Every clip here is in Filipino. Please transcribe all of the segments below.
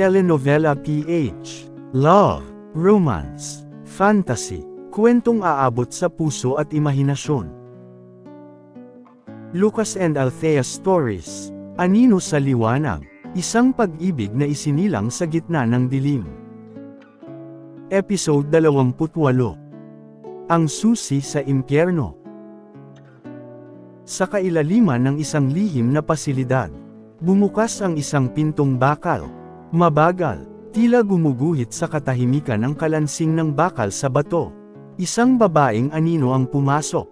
Telenovela PH. Love, romance, fantasy, kwentong aabot sa puso at imahinasyon. Lucas and Althea Stories. Anino sa Liwanag. Isang pag-ibig na isinilang sa gitna ng dilim. Episode 28. Ang susi sa impyerno. Sa kailaliman ng isang lihim na pasilidad, bumukas ang isang pintong bakal. Mabagal, tila gumuguhit sa katahimikan ang kalansing ng bakal sa bato. Isang babaeng anino ang pumasok.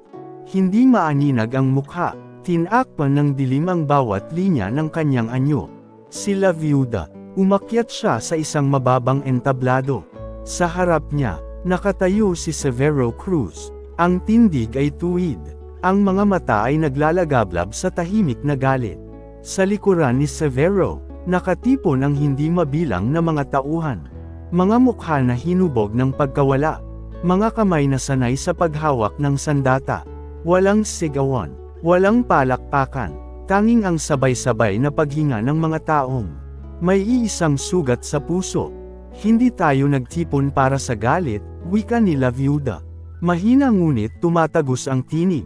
Hindi maaninag ang mukha, tinakpan ng dilim ang bawat linya ng kanyang anyo. Sila Viuda, umakyat siya sa isang mababang entablado. Sa harap niya, nakatayo si Severo Cruz. Ang tindig ay tuwid. Ang mga mata ay naglalagablab sa tahimik na galit. Sa likuran ni Severo, nakatipon ang hindi mabilang na mga tauhan. Mga mukha na hinubog ng pagkawala. Mga kamay na sanay sa paghawak ng sandata. Walang sigawan, walang palakpakan, tanging ang sabay-sabay na paghinga ng mga taong may iisang sugat sa puso. Hindi tayo nagtipon para sa galit, wika nila Viuda. Mahina ngunit tumatagos ang tinig.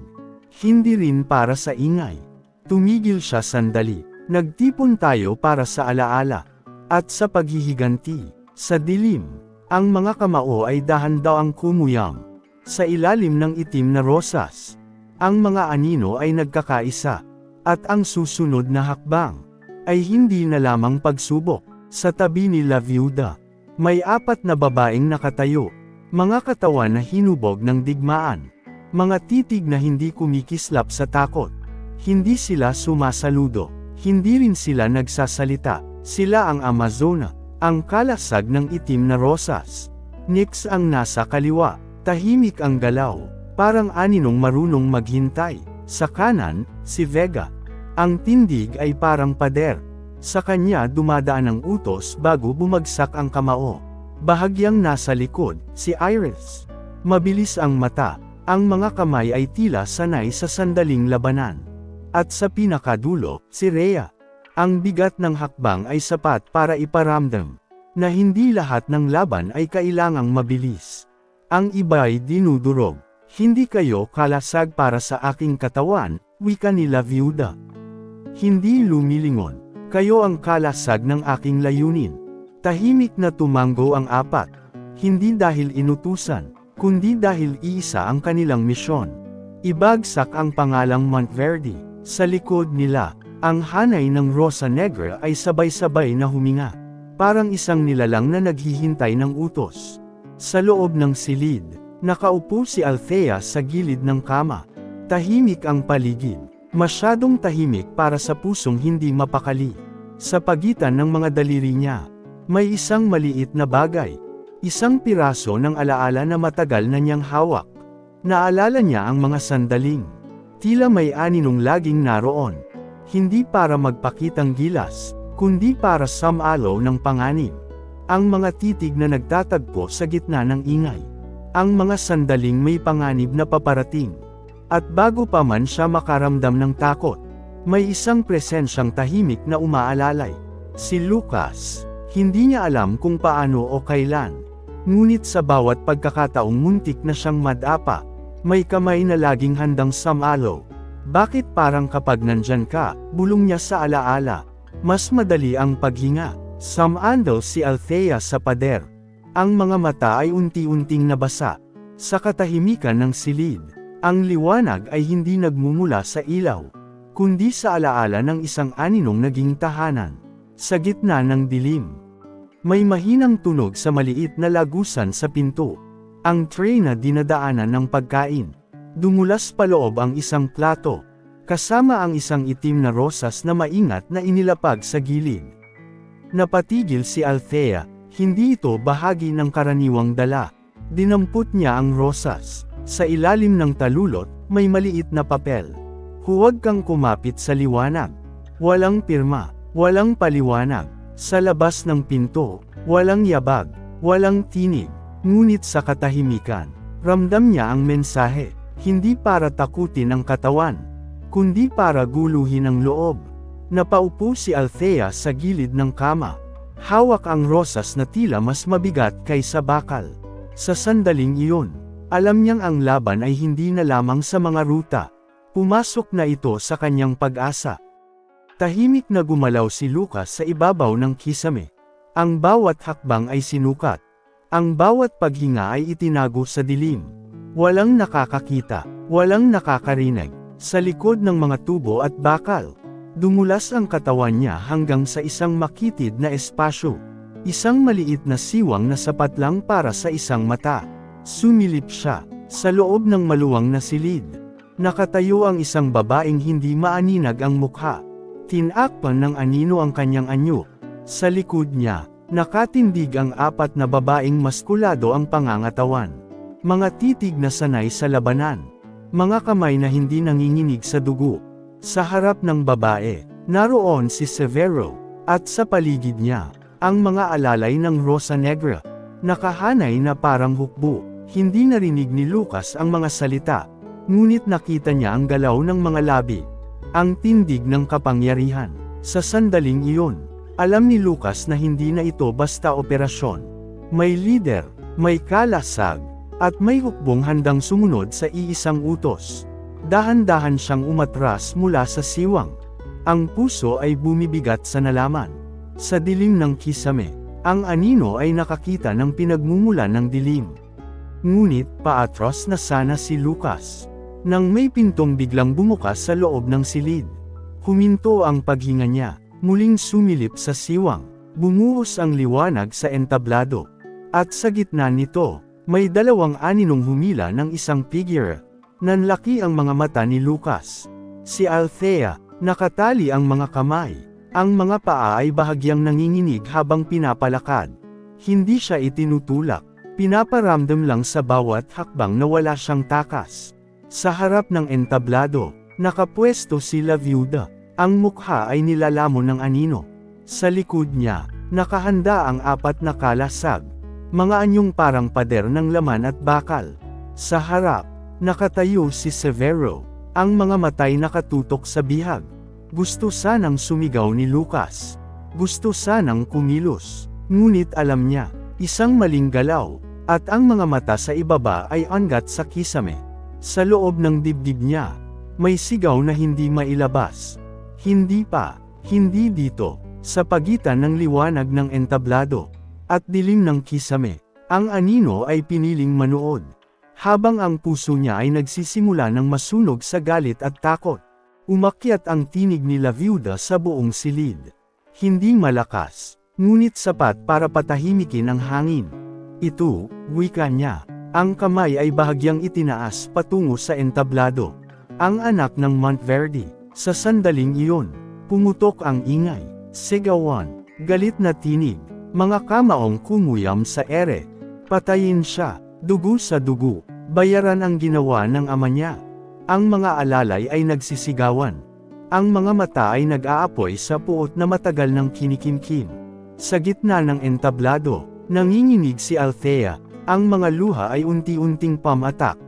Hindi rin para sa ingay. Tumigil siya sandali. Nagtipon tayo para sa alaala. At sa paghihiganti. Sa dilim, ang mga kamao ay dahan-daang kumuyang. Sa ilalim ng itim na rosas, ang mga anino ay nagkakaisa. At ang susunod na hakbang ay hindi na lamang pagsubok. Sa tabi nila Viuda, may 4 na babaeng nakatayo. Mga katawan na hinubog ng digmaan. Mga titig na hindi kumikislap sa takot. Hindi sila sumasaludo. Hindi rin sila nagsasalita. Sila ang Amazona, ang kalasag ng itim na rosas. Nyx ang nasa kaliwa, tahimik ang galaw, parang aninong marunong maghintay. Sa kanan, si Vega. Ang tindig ay parang pader. Sa kanya dumadaan ang utos bago bumagsak ang kamao. Bahagyang nasa likod, si Iris. Mabilis ang mata, ang mga kamay ay tila sanay sa sandaling labanan. At sa pinakadulo, si Rhea. Ang bigat ng hakbang ay sapat para iparamdam na hindi lahat ng laban ay kailangang mabilis. Ang iba'y dinudurog. Hindi kayo kalasag para sa aking katawan, wika nila Viuda. Hindi lumilingon. Kayo ang kalasag ng aking layunin. Tahimik na tumanggo ang 4. Hindi dahil inutusan, kundi dahil iisa ang kanilang misyon. Ibagsak ang pangalang Monteverde. Sa likod nila, ang hanay ng Rosa Negra ay sabay-sabay na huminga. Parang isang nilalang na naghihintay ng utos. Sa loob ng silid, nakaupo si Althea sa gilid ng kama. Tahimik ang paligid. Masyadong tahimik para sa pusong hindi mapakali. Sa pagitan ng mga daliri niya, may isang maliit na bagay. Isang piraso ng alaala na matagal na niyang hawak. Naalala niya ang mga sandaling tila may aninong laging naroon. Hindi para magpakitang gilas, kundi para samalo ng panganib. Ang mga titig na nagtatagpo sa gitna ng ingay. Ang mga sandaling may panganib na paparating. At bago pa man siya makaramdam ng takot, may isang presensyang tahimik na umaalalay. Si Lucas. Hindi niya alam kung paano o kailan. Ngunit sa bawat pagkakataong muntik na siyang madapa, may kamay na laging handang samalo. Bakit parang kapag nandyan ka, bulong niya sa alaala, mas madali ang paghinga. Samandal si Althea sa pader. Ang mga mata ay unti-unting nabasa. Sa katahimikan ng silid, ang liwanag ay hindi nagmumula sa ilaw, kundi sa alaala ng isang aninong naging tahanan. Sa gitna ng dilim, may mahinang tunog sa maliit na lagusan sa pinto. Ang tray na dinadaanan ng pagkain. Dumulas paloob ang isang plato, kasama ang isang itim na rosas na maingat na inilapag sa gilid. Napatigil si Althea, hindi ito bahagi ng karaniwang dala. Dinampot niya ang rosas. Sa ilalim ng talulot, may maliit na papel. Huwag kang kumapit sa liwanag. Walang pirma, walang paliwanag. Sa labas ng pinto, walang yabag, walang tinig. Ngunit sa katahimikan, ramdam niya ang mensahe, hindi para takutin ang katawan, kundi para guluhin ang loob. Napaupo si Althea sa gilid ng kama. Hawak ang rosas na tila mas mabigat kaysa bakal. Sa sandaling iyon, alam niyang ang laban ay hindi na lamang sa mga ruta. Pumasok na ito sa kanyang pag-asa. Tahimik na gumalaw si Lucas sa ibabaw ng kisame. Ang bawat hakbang ay sinukat. Ang bawat paghinga ay itinago sa dilim. Walang nakakakita, walang nakakarinig. Sa likod ng mga tubo at bakal, dumulas ang katawan niya hanggang sa isang makitid na espasyo. Isang maliit na siwang na sapat lang para sa isang mata. Sumilip siya, sa loob ng maluwang na silid. Nakatayo ang isang babaeng hindi maaninag ang mukha. Tinakpan ng anino ang kanyang anyo. Sa likod niya, nakatindig ang 4 na babaeng maskulado ang pangangatawan. Mga titig na sanay sa labanan. Mga kamay na hindi nanginginig sa dugo. Sa harap ng babae, naroon si Severo, at sa paligid niya, ang mga alalay ng Rosa Negra. Nakahanay na parang hukbo. Hindi narinig ni Lucas ang mga salita. Ngunit nakita niya ang galaw ng mga labi. Ang tindig ng kapangyarihan. Sa sandaling iyon, alam ni Lucas na hindi na ito basta operasyon. May leader, may kalasag, at may hukbong handang sumunod sa iisang utos. Dahan-dahan siyang umatras mula sa siwang. Ang puso ay bumibigat sa nalaman. Sa dilim ng kisame, ang anino ay nakakita ng pinagmumulan ng dilim. Ngunit paatras na sana si Lucas. Nang may pintong biglang bumukas sa loob ng silid. Huminto ang paghinga niya, muling sumilip sa siwang. Bumuhos ang liwanag sa entablado. At sa gitna nito, may 2 aninong humila ng isang figure. Nanlaki ang mga mata ni Lucas. Si Althea, nakatali ang mga kamay. Ang mga paa ay bahagyang nanginginig habang pinapalakad. Hindi siya itinutulak. Pinaparamdam lang sa bawat hakbang na wala siyang takas. Sa harap ng entablado, nakapwesto si La Viuda. Ang mukha ay nilalamon ng anino. Sa likod niya, nakahanda ang 4 na kalasag. Mga anyong parang pader ng laman at bakal. Sa harap, nakatayo si Severo. Ang mga matay nakatutok sa bihag. Gusto sanang sumigaw ni Lucas. Gusto sanang kumilos. Ngunit alam niya, isang maling galaw, at ang mga mata sa ibaba ay angat sa kisame. Sa loob ng dibdib niya, may sigaw na hindi mailabas. Hindi pa, hindi dito, sa pagitan ng liwanag ng entablado, at dilim ng kisame, ang anino ay piniling manood. Habang ang puso niya ay nagsisimula ng masunog sa galit at takot. Umakyat ang tinig ni La Viuda sa buong silid. Hindi malakas, ngunit sapat para patahimikin ang hangin. Ito, wika niya. Ang kamay ay bahagyang itinaas patungo sa entablado. Ang anak ng Monteverde. Sa sandaling iyon, pumutok ang ingay. Sigawan, galit na tinig, mga kamaong kumuyam sa ere. Patayin siya, dugo sa dugo, bayaran ang ginawa ng ama niya. Ang mga alalay ay nagsisigawan. Ang mga mata ay nag-aapoy sa puot na matagal ng kinikimkim. Sa gitna ng entablado, nanginginig si Althea. Ang mga luha ay unti-unting pamatak.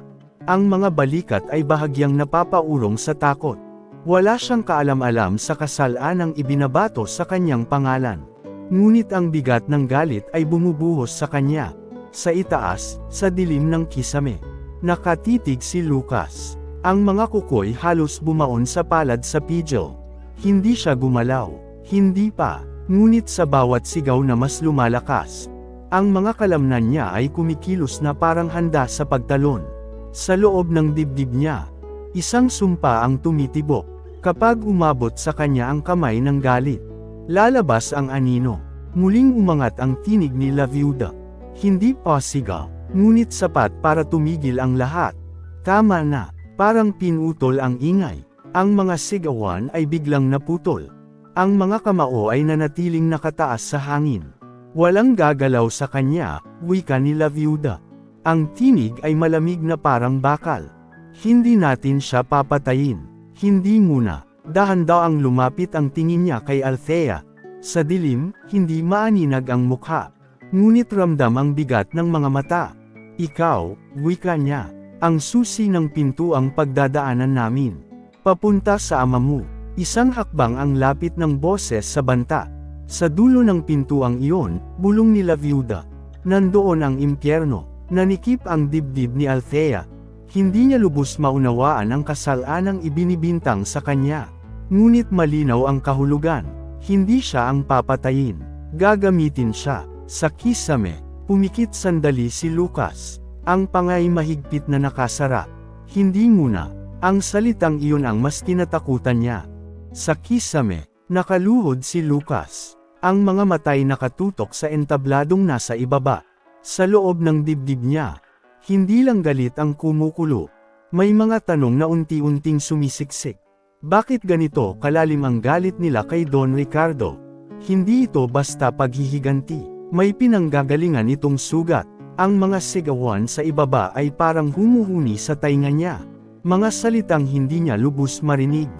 Ang mga balikat ay bahagyang napapaurong sa takot. Wala siyang kaalam-alam sa kasalanang ibinabato sa kanyang pangalan. Ngunit ang bigat ng galit ay bumubuhos sa kanya. Sa itaas, sa dilim ng kisame, nakatitig si Lucas. Ang mga kukoy halos bumaon sa palad sa pidgel. Hindi siya gumalaw. Hindi pa. Ngunit sa bawat sigaw na mas lumalakas, ang mga kalamnan niya ay kumikilos na parang handa sa pagtalon. Sa loob ng dibdib niya, isang sumpa ang tumitibok. Kapag umabot sa kanya ang kamay ng galit, lalabas ang anino. Muling umangat ang tinig ni La Viuda. Hindi pasigaw, ngunit sapat para tumigil ang lahat. Tama na, parang pinutol ang ingay. Ang mga sigawan ay biglang naputol. Ang mga kamao ay nanatiling nakataas sa hangin. Walang gagalaw sa kanya, wika ni La Viuda. Ang tinig ay malamig na parang bakal. Hindi natin siya papatayin. Hindi muna. Dahan-daang lumapit ang tingin niya kay Althea. Sa dilim, hindi maaninag ang mukha. Ngunit ramdam ang bigat ng mga mata. Ikaw, wika niya, ang susi ng pintuang pagdadaanan namin. Papunta sa ama mo. Isang hakbang ang lapit ng boses sa banta. Sa dulo ng pintuang iyon, bulong ni La Viuda. Nandoon ang impyerno, nanikip ang dibdib ni Althea. Hindi niya lubos maunawaan ang kasalanang ibinibintang sa kanya. Ngunit malinaw ang kahulugan. Hindi siya ang papatayin. Gagamitin siya. Sa kisame, pumikit sandali si Lucas. Ang pangay mahigpit na nakasara. Hindi muna. Ang salitang iyon ang mas kinatakutan niya. Sa kisame, nakaluhod si Lucas. Ang mga matay nakatutok sa entabladong nasa ibaba. Sa loob ng dibdib niya. Hindi lang galit ang kumukulo. May mga tanong na unti-unting sumisiksik. Bakit ganito kalalim ang galit nila kay Don Ricardo? Hindi ito basta paghihiganti. May pinanggagalingan itong sugat. Ang mga sigawan sa ibaba ay parang humuhuni sa tainga niya. Mga salitang hindi niya lubos marinig.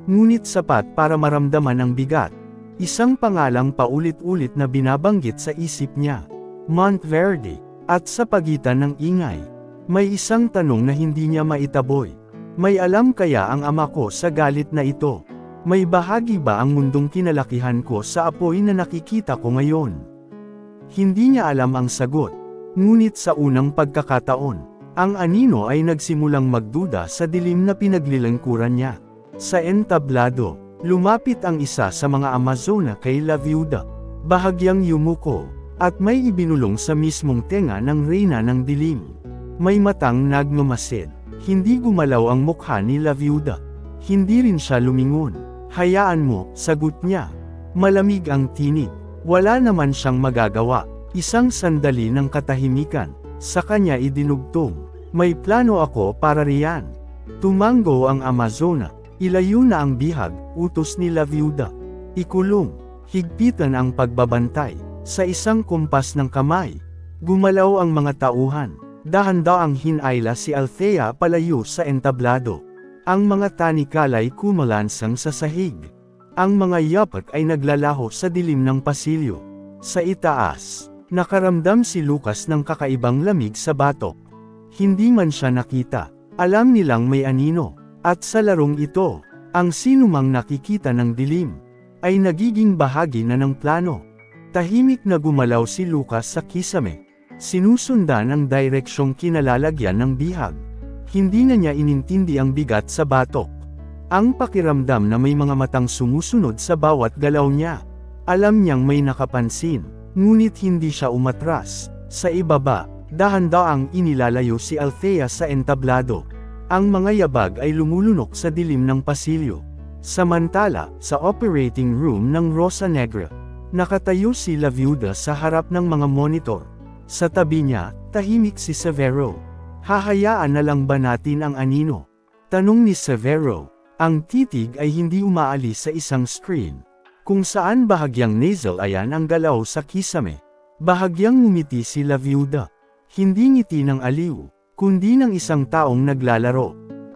Ngunit sapat para maramdaman ang bigat. Isang pangalang paulit-ulit na binabanggit sa isip niya. Monteverde. At sa pagitan ng ingay, may isang tanong na hindi niya maitaboy. May alam kaya ang ama ko sa galit na ito? May bahagi ba ang mundong kinalakihan ko sa apoy na nakikita ko ngayon? Hindi niya alam ang sagot. Ngunit sa unang pagkakataon, ang anino ay nagsimulang magduda sa dilim na pinaglilingkuran niya. Sa entablado, lumapit ang isa sa mga Amazona kay La Viuda. Bahagyang yumuko, at may ibinulong sa mismong tenga ng reyna ng dilim. May matang nagmamasid. Hindi gumalaw ang mukha ni La Viuda. Hindi rin siya lumingon. Hayaan mo, sagot niya. Malamig ang tinig. Wala naman siyang magagawa. Isang sandali ng katahimikan. Sa kanya idinugtong. May plano ako para riyan. Tumango ang Amazona. Ilayo na ang bihag, utos ni La Viuda. Ikulong. Higpitan ang pagbabantay. Sa isang kumpas ng kamay. Gumalaw ang mga tauhan. Dahan-daang hinayla si Althea palayo sa entablado. Ang mga tanikalay kumalansang sa sahig. Ang mga yapak ay naglalaho sa dilim ng pasilyo. Sa itaas, nakaramdam si Lucas ng kakaibang lamig sa batok. Hindi man siya nakita, alam nilang may anino. At sa larong ito, ang sinumang nakikita ng dilim, ay nagiging bahagi na ng plano. Tahimik na gumalaw si Lucas sa kisame. Sinusundan ang direksyong kinalalagyan ng bihag. Hindi na niya inintindi ang bigat sa batok. Ang pakiramdam na may mga matang sumusunod sa bawat galaw niya. Alam niyang may nakapansin, ngunit hindi siya umatras. Sa ibaba, dahan-daang inilalayo si Althea sa entablado. Ang mga yabag ay lumulunok sa dilim ng pasilyo. Samantala, sa operating room ng Rosa Negra, nakatayo si La Viuda sa harap ng mga monitor. Sa tabi niya, tahimik si Severo. Hahayaan na lang ba natin ang anino? Tanong ni Severo. Ang titig ay hindi umaalis sa isang screen. Kung saan bahagyang nasal ayan ang galaw sa kisame. Bahagyang ngumiti si La Viuda. Hindi ngiti ng aliw, kundi ng isang taong naglalaro.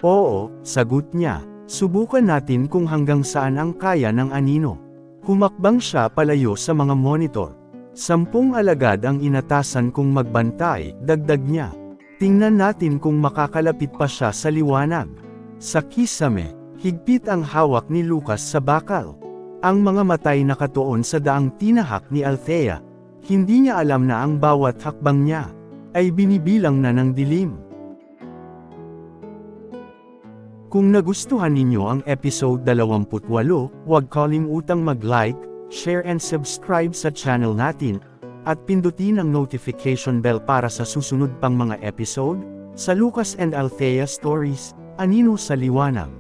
Oo, sagot niya. Subukan natin kung hanggang saan ang kaya ng anino. Humakbang siya palayo sa mga monitor. 10 alagad ang inatasan kong magbantay, dagdag niya. Tingnan natin kung makakalapit pa siya sa liwanag. Sa kisame, higpit ang hawak ni Lucas sa bakal. Ang mga matay nakatuon sa daang tinahak ni Althea. Hindi niya alam na ang bawat hakbang niya ay binibilang na ng dilim. Kung nagustuhan ninyo ang episode 28, huwag kalimutang mag-like, share and subscribe sa channel natin, at pindutin ang notification bell para sa susunod pang mga episode, sa Lucas and Althea Stories, Anino sa Liwanag.